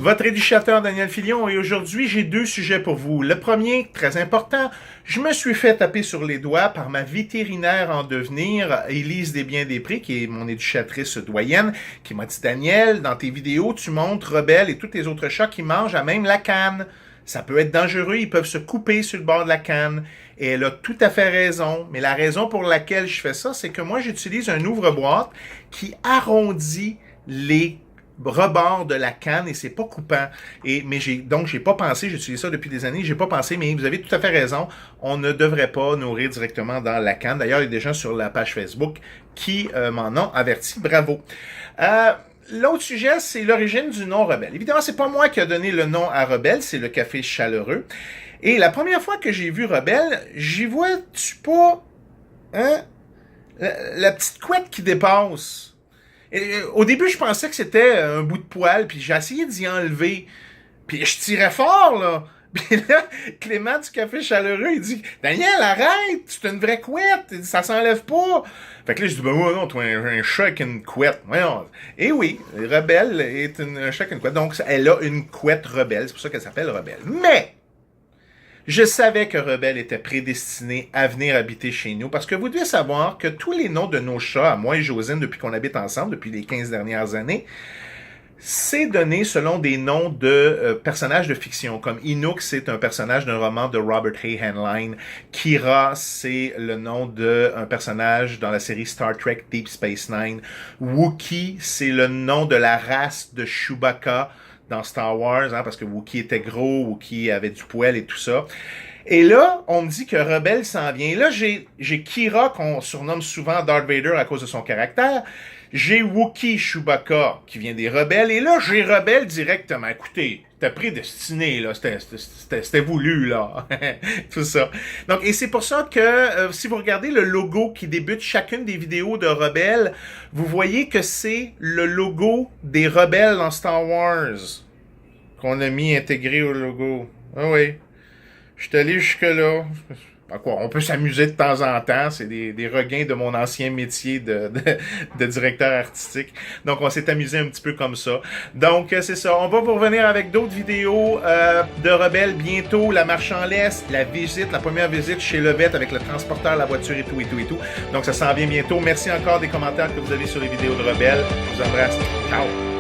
Votre éducateur Daniel Filion et aujourd'hui j'ai deux sujets pour vous. Le premier, très important, je me suis fait taper sur les doigts par ma vétérinaire en devenir, Élise Desbiens-Després, qui est mon éducatrice doyenne, qui m'a dit « Daniel, dans tes vidéos, tu montres Rebelle et tous les autres chats qui mangent à même la canne. Ça peut être dangereux, ils peuvent se couper sur le bord de la canne. » Et elle a tout à fait raison. Mais la raison pour laquelle je fais ça, c'est que moi j'utilise un ouvre-boîte qui arrondit les rebord de la canne et c'est pas coupant. Mais j'ai pas pensé, j'utilise ça depuis des années, j'ai pas pensé, mais vous avez tout à fait raison, on ne devrait pas nourrir directement dans la canne. D'ailleurs, il y a des gens sur la page Facebook qui m'en ont averti. Bravo. L'autre sujet, c'est l'origine du nom Rebelle. Évidemment, c'est pas moi qui a donné le nom à Rebelle, c'est le Café Chaleureux. Et la première fois que j'ai vu Rebelle, j'y vois-tu pas la petite couette qui dépasse? Et, au début, je pensais que c'était un bout de poil, puis j'ai essayé d'y enlever. Puis je tirais fort, là. Puis là, Clément du Café Chaleureux, il dit « Daniel, arrête! C'est une vraie couette! Il dit, ça s'enlève pas! » Fait que là, je dis « Ben ouais, non, toi, un chat avec une couette. » Et oui, Rebelle est un chat avec une couette. Donc, elle a une couette Rebelle. C'est pour ça qu'elle s'appelle Rebelle. Mais je savais que Rebelle était prédestiné à venir habiter chez nous parce que vous devez savoir que tous les noms de nos chats, à moi et Josine, depuis qu'on habite ensemble, depuis les 15 dernières années, c'est donné selon des noms de personnages de fiction. Comme Inuk, c'est un personnage d'un roman de Robert Hay Heinlein. Kira, c'est le nom d'un personnage dans la série Star Trek Deep Space Nine. Wookie, c'est le nom de la race de Chewbacca dans Star Wars, parce que Wookie était gros, Wookie avait du poil et tout ça. Et là, on me dit que Rebelle s'en vient. Et là, j'ai Kira, qu'on surnomme souvent Darth Vader à cause de son caractère. J'ai Wookie Chewbacca, qui vient des Rebelles. Et là, j'ai Rebelle directement. Écoutez, c'était prédestiné, là. C'était voulu, là. Tout ça. Donc, et c'est pour ça que, si vous regardez le logo qui débute chacune des vidéos de Rebelle, vous voyez que c'est le logo des Rebelles dans Star Wars qu'on a mis intégré au logo. Ah oui. Je suis allé jusque-là. On peut s'amuser de temps en temps. C'est des regains de mon ancien métier de directeur artistique. Donc, on s'est amusé un petit peu comme ça. Donc, c'est ça. On va vous revenir avec d'autres vidéos de Rebelle bientôt. La marche en l'Est, la première visite chez Levette avec le transporteur, la voiture et tout. Donc, ça s'en vient bientôt. Merci encore des commentaires que vous avez sur les vidéos de Rebelle. Je vous embrasse. Ciao!